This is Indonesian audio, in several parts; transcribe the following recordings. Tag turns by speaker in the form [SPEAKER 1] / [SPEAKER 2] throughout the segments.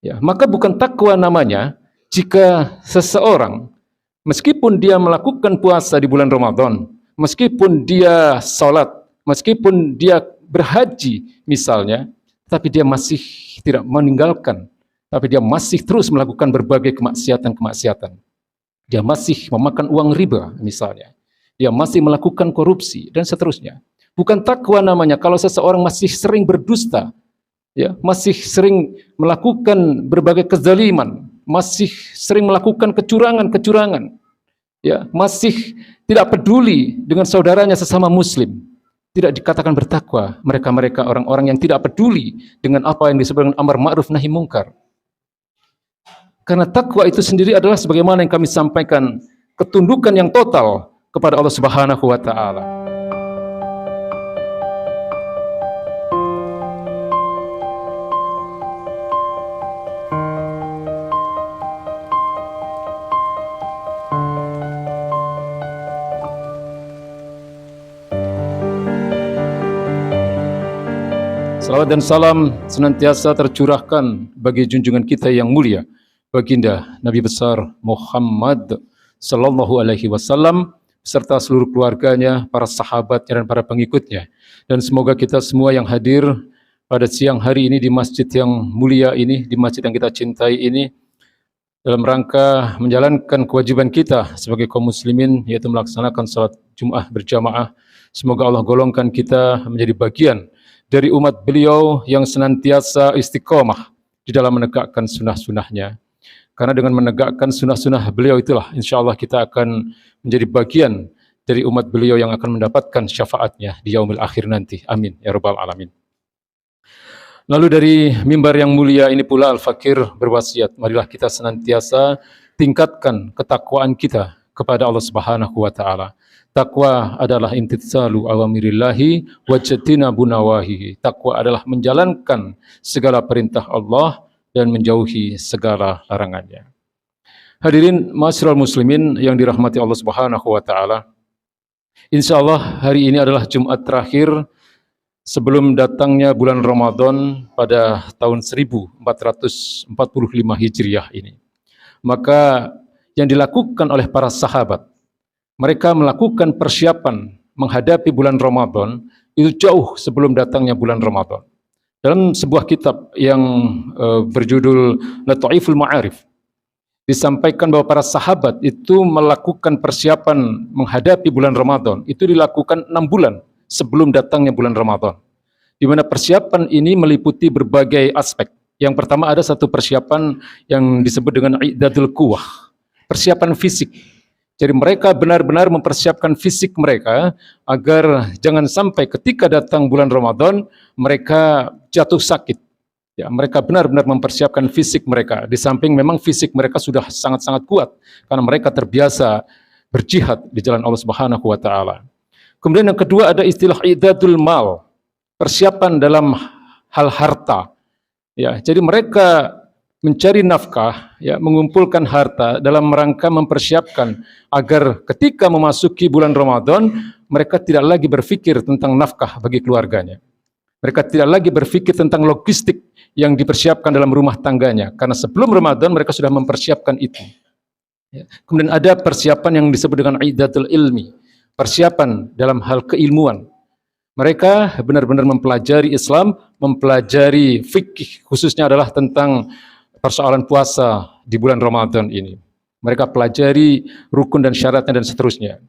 [SPEAKER 1] Ya, maka bukan takwa namanya jika seseorang meskipun dia melakukan puasa di bulan Ramadan, meskipun dia salat, meskipun dia berhaji misalnya, tapi dia masih tidak meninggalkan, tapi dia masih terus melakukan berbagai kemaksiatan-kemaksiatan. Dia masih memakan uang riba misalnya. Dia masih melakukan korupsi dan seterusnya. Bukan takwa namanya kalau seseorang masih sering berdusta, ya, masih sering melakukan berbagai kezaliman, masih sering melakukan kecurangan-kecurangan, ya, masih tidak peduli dengan saudaranya sesama muslim. Tidak dikatakan bertakwa mereka-mereka orang-orang yang tidak peduli dengan apa yang disebut dengan amar ma'ruf nahi mungkar. Karena takwa itu sendiri adalah sebagaimana yang kami sampaikan, ketundukan yang total kepada Allah Subhanahu wa taala. Salawat dan salam senantiasa tercurahkan bagi junjungan kita yang mulia, baginda Nabi besar Muhammad sallallahu alaihi wasallam serta seluruh keluarganya, para sahabatnya dan para pengikutnya. Dan semoga kita semua yang hadir pada siang hari ini di masjid yang mulia ini, di masjid yang kita cintai ini, dalam rangka menjalankan kewajiban kita sebagai kaum muslimin, yaitu melaksanakan salat Jum'ah berjamaah. Semoga Allah golongkan kita menjadi bagian dari umat beliau yang senantiasa istiqomah di dalam menegakkan sunnah-sunnahnya. Karena dengan menegakkan sunnah-sunnah beliau itulah insya Allah kita akan menjadi bagian dari umat beliau yang akan mendapatkan syafaatnya di yaumil akhir nanti. Amin ya rabbal alamin. Lalu dari mimbar yang mulia ini pula Al-Fakir berwasiat, marilah kita senantiasa tingkatkan ketakwaan kita kepada Allah Subhanahu wa taala. Takwa adalah intitsalu awamirillahi wa jatinabu nawahihi. Takwa adalah menjalankan segala perintah Allah dan menjauhi segala larangannya. Hadirin ma'asyiral muslimin yang dirahmati Allah Subhanahu wa taala. Insyaallah hari ini adalah Jumat terakhir sebelum datangnya bulan Ramadan pada tahun 1445 Hijriah ini. Maka yang dilakukan oleh para sahabat, mereka melakukan persiapan menghadapi bulan Ramadan itu jauh sebelum datangnya bulan Ramadan. Dalam sebuah kitab yang berjudul Lataiful Ma'arif disampaikan bahwa para sahabat itu melakukan persiapan menghadapi bulan Ramadan itu dilakukan 6 bulan sebelum datangnya bulan Ramadan. Di mana persiapan ini meliputi berbagai aspek. Yang pertama ada satu persiapan yang disebut dengan I'dadul Quwah, persiapan fisik. Jadi mereka benar-benar mempersiapkan fisik mereka agar jangan sampai ketika datang bulan Ramadan mereka jatuh sakit. Ya, mereka benar-benar mempersiapkan fisik mereka. Di samping memang fisik mereka sudah sangat-sangat kuat karena mereka terbiasa berjihad di jalan Allah Subhanahu wa taala. Kemudian yang kedua ada istilah idadul mal, persiapan dalam hal harta. Ya, jadi mereka mencari nafkah, ya, mengumpulkan harta dalam rangka mempersiapkan agar ketika memasuki bulan Ramadan mereka tidak lagi berpikir tentang nafkah bagi keluarganya. Mereka tidak lagi berpikir tentang logistik yang dipersiapkan dalam rumah tangganya karena sebelum Ramadan mereka sudah mempersiapkan itu. Ya. Kemudian ada persiapan yang disebut dengan idatul ilmi, persiapan dalam hal keilmuan. Mereka benar-benar mempelajari Islam, mempelajari fikih, khususnya adalah tentang persoalan puasa di bulan Ramadan ini. Mereka pelajari rukun dan syaratnya dan seterusnya.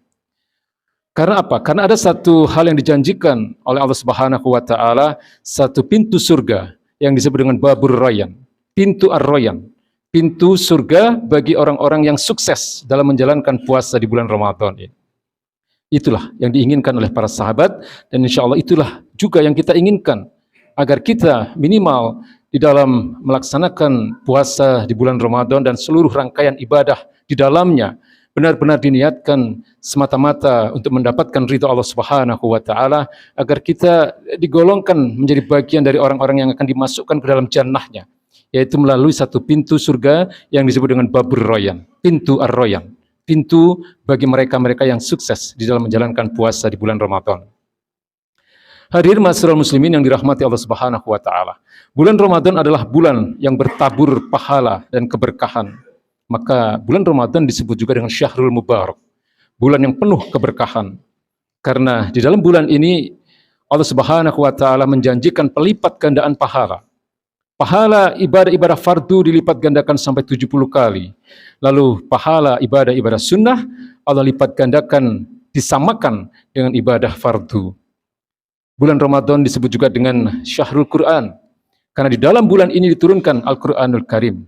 [SPEAKER 1] Karena apa? Karena ada satu hal yang dijanjikan oleh Allah Subhanahu wa taala, satu pintu surga yang disebut dengan Babur Rayyan, pintu Ar-Rayyan, pintu surga bagi orang-orang yang sukses dalam menjalankan puasa di bulan Ramadan ini. Itulah yang diinginkan oleh para sahabat dan insya Allah itulah juga yang kita inginkan agar kita minimal di dalam melaksanakan puasa di bulan Ramadan dan seluruh rangkaian ibadah di dalamnya benar-benar diniatkan semata-mata untuk mendapatkan ridha Allah Subhanahu wa taala agar kita digolongkan menjadi bagian dari orang-orang yang akan dimasukkan ke dalam jannahnya, yaitu melalui satu pintu surga yang disebut dengan Babur Rayyan, pintu Ar-Rayyan, pintu bagi mereka-mereka yang sukses di dalam menjalankan puasa di bulan Ramadan. Hadirin ma'asyiral muslimin yang dirahmati Allah Subhanahu wa taala. Bulan Ramadan adalah bulan yang bertabur pahala dan keberkahan. Maka bulan Ramadan disebut juga dengan Syahrul Mubarak, bulan yang penuh keberkahan. Karena di dalam bulan ini Allah Subhanahu wa taala menjanjikan pelipat gandaan pahala. Pahala ibadah-ibadah fardu dilipat gandakan sampai 70 kali. Lalu pahala ibadah-ibadah sunnah Allah lipat gandakan, disamakan dengan ibadah fardu. Bulan Ramadan disebut juga dengan Syahrul Quran, karena di dalam bulan ini diturunkan Al-Quranul Karim.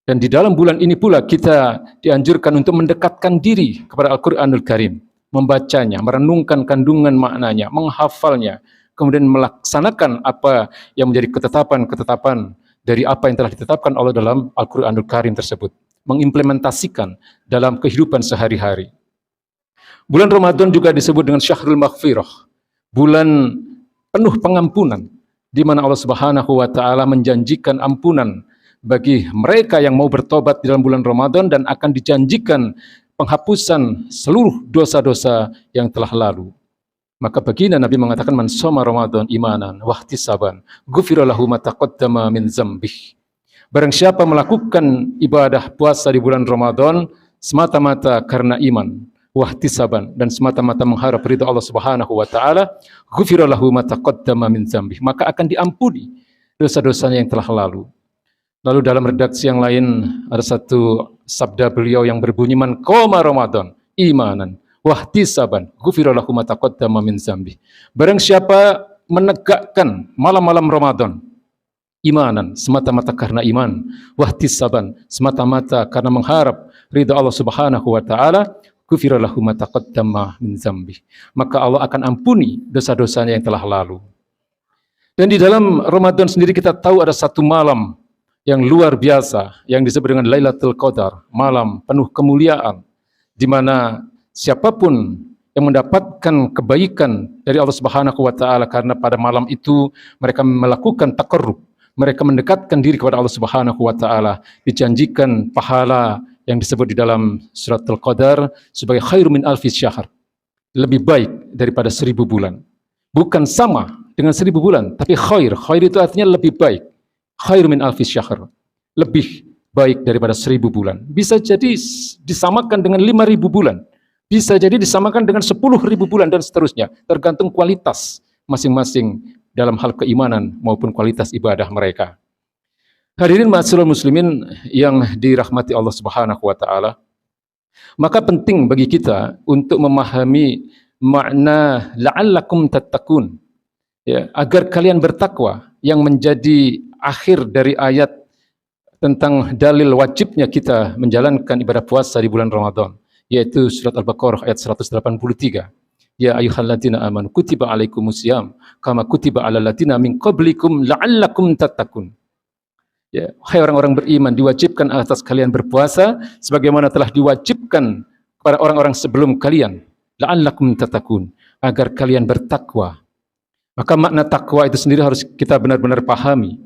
[SPEAKER 1] Dan di dalam bulan ini pula kita dianjurkan untuk mendekatkan diri kepada Al-Quranul Karim, membacanya, merenungkan kandungan maknanya, menghafalnya, kemudian melaksanakan apa yang menjadi ketetapan-ketetapan dari apa yang telah ditetapkan Allah dalam Al-Quranul Karim tersebut, mengimplementasikan dalam kehidupan sehari-hari. Bulan Ramadan juga disebut dengan Syahrul Maghfirah, bulan penuh pengampunan, di mana Allah Subhanahu wa taala menjanjikan ampunan bagi mereka yang mau bertobat di dalam bulan Ramadan, dan akan dijanjikan penghapusan seluruh dosa-dosa yang telah lalu. Maka baginda Nabi mengatakan, man shoma Ramadan imanan wahtisaban ghufira lahu ma taqaddama min dzambih. Barang siapa melakukan ibadah puasa di bulan Ramadan semata-mata karena iman, wahtisaban, dan semata-mata mengharap ridha Allah Subhanahu wa taala, ghufira lahu ma taqaddama min dzambih, maka akan diampuni dosa-dosanya yang telah lalu. Lalu dalam redaksi yang lain ada satu sabda beliau yang berbunyi, man qoma Ramadan imanan wahtisaban ghufira lahu ma taqaddama min dzambih. Barang siapa menegakkan malam-malam Ramadan imanan, semata-mata karena iman, wahtisaban, semata-mata karena mengharap ridha Allah Subhanahu wa taala, ghufira lahu ma taqaddama min dzambih, maka Allah akan ampuni dosa-dosanya yang telah lalu. Dan di dalam Ramadan sendiri kita tahu ada satu malam yang luar biasa yang disebut dengan Lailatul Qadar, malam penuh kemuliaan, di mana siapapun yang mendapatkan kebaikan dari Allah Subhanahu wa taala karena pada malam itu mereka melakukan taqarrub, mereka mendekatkan diri kepada Allah Subhanahu wa taala, dijanjikan pahala yang disebut di dalam Suratul Qadar sebagai khairu min alfi syahr, lebih baik daripada 1000 bulan. Bukan sama dengan 1000 bulan, tapi khair. Khair itu artinya lebih baik. Khairu min alfi syahr, lebih baik daripada 1000 bulan. Bisa jadi disamakan dengan 5000 bulan, bisa jadi disamakan dengan 10.000 bulan, dan seterusnya, tergantung kualitas masing-masing dalam hal keimanan maupun kualitas ibadah mereka. Hadirin ma'asyiral muslimin yang dirahmati Allah Subhanahu wa taala, maka penting bagi kita untuk memahami makna la'allakum tattaqun, ya, agar kalian bertakwa, yang menjadi akhir dari ayat tentang dalil wajibnya kita menjalankan ibadah puasa di bulan Ramadan, yaitu surat Al-Baqarah ayat 183. Ya ayyuhalladzina amanu kutiba alaikumusiyam kama kutiba alal ladzina min qablikum la'allakum tattaqun. Ya, hai orang-orang beriman, diwajibkan atas kalian berpuasa sebagaimana telah diwajibkan kepada orang-orang sebelum kalian, la'allakum tattaqun, agar kalian bertakwa. Maka makna takwa itu sendiri harus kita benar-benar pahami.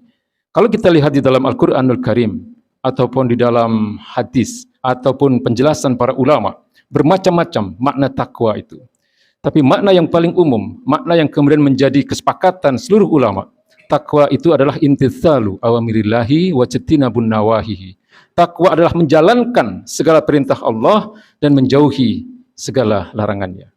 [SPEAKER 1] Kalau kita lihat di dalam Al-Quranul Karim, ataupun di dalam hadis, ataupun penjelasan para ulama, bermacam-macam makna takwa itu. Tapi makna yang paling umum, makna yang kemudian menjadi kesepakatan seluruh ulama, takwa itu adalah imtitsalu awamirillahi wa jtinabun nawahihi. Takwa adalah menjalankan segala perintah Allah dan menjauhi segala larangannya.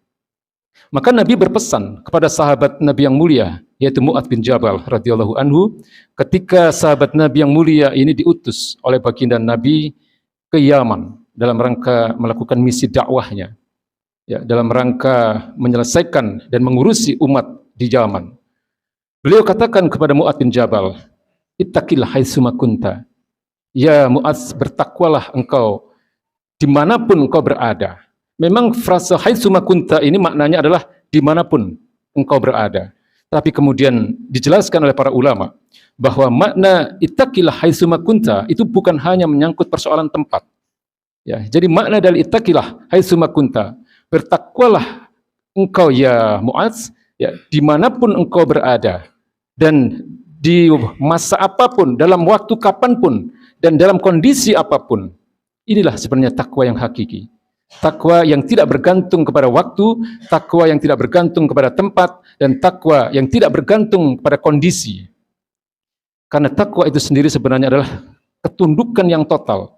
[SPEAKER 1] Maka Nabi berpesan kepada sahabat Nabi yang mulia, yaitu Mu'adz bin Jabal radhiyallahu anhu, ketika sahabat Nabi yang mulia ini diutus oleh baginda Nabi ke Yaman dalam rangka melakukan misi dakwahnya, ya, dalam rangka menyelesaikan dan mengurusi umat di Yaman. Beliau katakan kepada Mu'adz bin Jabal, ittaqillah haitsuma kunta. Ya Mu'adz, bertakwalah engkau dimanapun engkau berada. Memang frasa haitsuma kunta ini maknanya adalah dimanapun engkau berada. Tapi kemudian dijelaskan oleh para ulama bahwa makna ittaqillah haitsuma kunta itu bukan hanya menyangkut persoalan tempat. Ya, jadi makna dari ittaqillah haitsuma kunta, bertakwalah engkau ya Mu'adz, ya, dimanapun engkau berada, dan di masa apapun, dalam waktu kapanpun, dan dalam kondisi apapun. Inilah sebenarnya takwa yang hakiki. Takwa yang tidak bergantung kepada waktu, takwa yang tidak bergantung kepada tempat, dan takwa yang tidak bergantung kepada kondisi. Karena takwa itu sendiri sebenarnya adalah ketundukan yang total.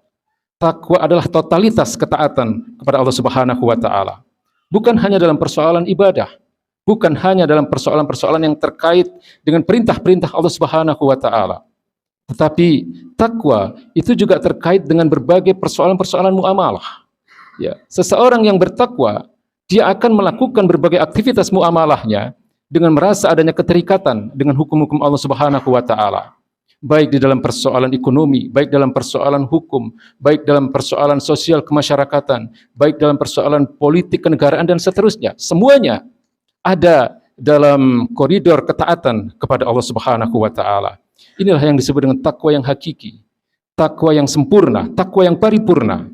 [SPEAKER 1] Takwa adalah totalitas ketaatan kepada Allah Subhanahu wa taala. Bukan hanya dalam persoalan ibadah, bukan hanya dalam persoalan-persoalan yang terkait dengan perintah-perintah Allah Subhanahu wa taala. Tetapi takwa itu juga terkait dengan berbagai persoalan-persoalan muamalah. Ya, seseorang yang bertakwa, dia akan melakukan berbagai aktivitas muamalahnya dengan merasa adanya keterikatan dengan hukum-hukum Allah Subhanahu wa taala. Baik di dalam persoalan ekonomi, baik dalam persoalan hukum, baik dalam persoalan sosial kemasyarakatan, baik dalam persoalan politik kenegaraan dan seterusnya. Semuanya ada dalam koridor ketaatan kepada Allah Subhanahu wa taala. Inilah yang disebut dengan takwa yang hakiki, takwa yang sempurna, takwa yang paripurna.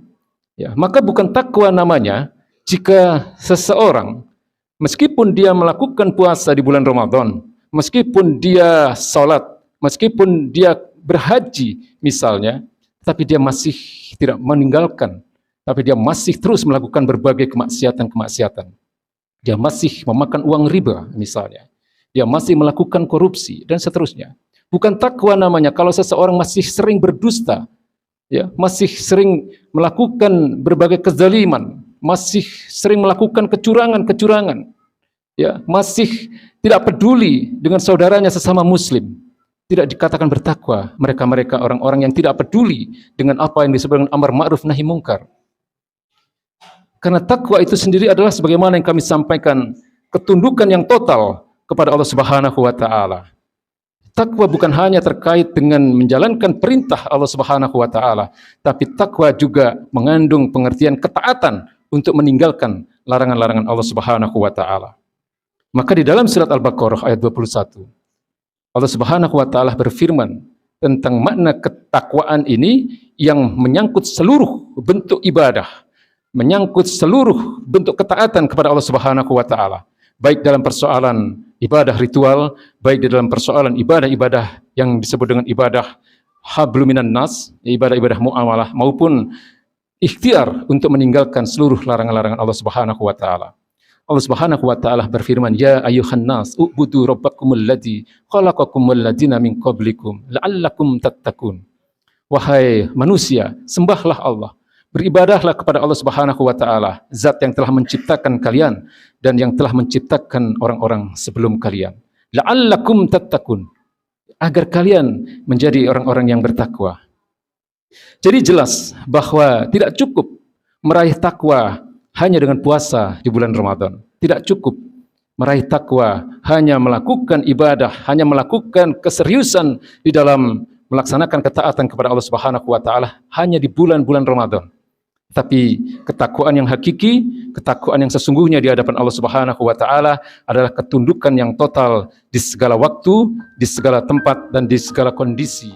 [SPEAKER 1] Ya, maka bukan takwa namanya jika seseorang meskipun dia melakukan puasa di bulan Ramadan, meskipun dia salat, meskipun dia berhaji misalnya, tapi dia masih tidak meninggalkan, tapi dia masih terus melakukan berbagai kemaksiatan-kemaksiatan. Dia masih memakan uang riba misalnya, dia masih melakukan korupsi dan seterusnya. Bukan takwa namanya kalau seseorang masih sering berdusta, ya, masih sering melakukan berbagai kezaliman, masih sering melakukan kecurangan-kecurangan, ya, masih tidak peduli dengan saudaranya sesama muslim. Tidak dikatakan bertakwa mereka-mereka orang-orang yang tidak peduli dengan apa yang disebut dengan amar ma'ruf nahi mungkar. Karena takwa itu sendiri adalah sebagaimana yang kami sampaikan, ketundukan yang total kepada Allah Subhanahu wa taala. Takwa bukan hanya terkait dengan menjalankan perintah Allah Subhanahu wa taala, tapi takwa juga mengandung pengertian ketaatan untuk meninggalkan larangan-larangan Allah Subhanahu wa taala. Maka di dalam surat Al-Baqarah ayat 21, Allah Subhanahu wa taala berfirman tentang makna ketakwaan ini yang menyangkut seluruh bentuk ibadah, menyangkut seluruh bentuk ketaatan kepada Allah Subhanahu wa taala, baik dalam persoalan ibadah ritual, baik di dalam persoalan ibadah-ibadah yang disebut dengan ibadah hablum minan nas, ibadah-ibadah muamalah, maupun ikhtiar untuk meninggalkan seluruh larangan-larangan Allah Subhanahu wa taala. Allah Subhanahu wa taala berfirman, "Ya ayyuhan nas, ubudu rabbakumul ladzi khalaqakumul ladzina min qablikum la'allakum tattaqun." Wahai manusia, sembahlah Allah, beribadahlah kepada Allah Subhanahu wa taala, zat yang telah menciptakan kalian dan yang telah menciptakan orang-orang sebelum kalian. La'allakum tattaqun, agar kalian menjadi orang-orang yang bertakwa. Jadi jelas bahwa tidak cukup meraih takwa hanya dengan puasa di bulan Ramadan. Tidak cukup meraih takwa hanya melakukan ibadah, hanya melakukan keseriusan di dalam melaksanakan ketaatan kepada Allah Subhanahu wa taala hanya di bulan-bulan Ramadan. Tapi ketakwaan yang hakiki, ketakwaan yang sesungguhnya di hadapan Allah Subhanahu wa taala adalah ketundukan yang total di segala waktu, di segala tempat dan di segala kondisi.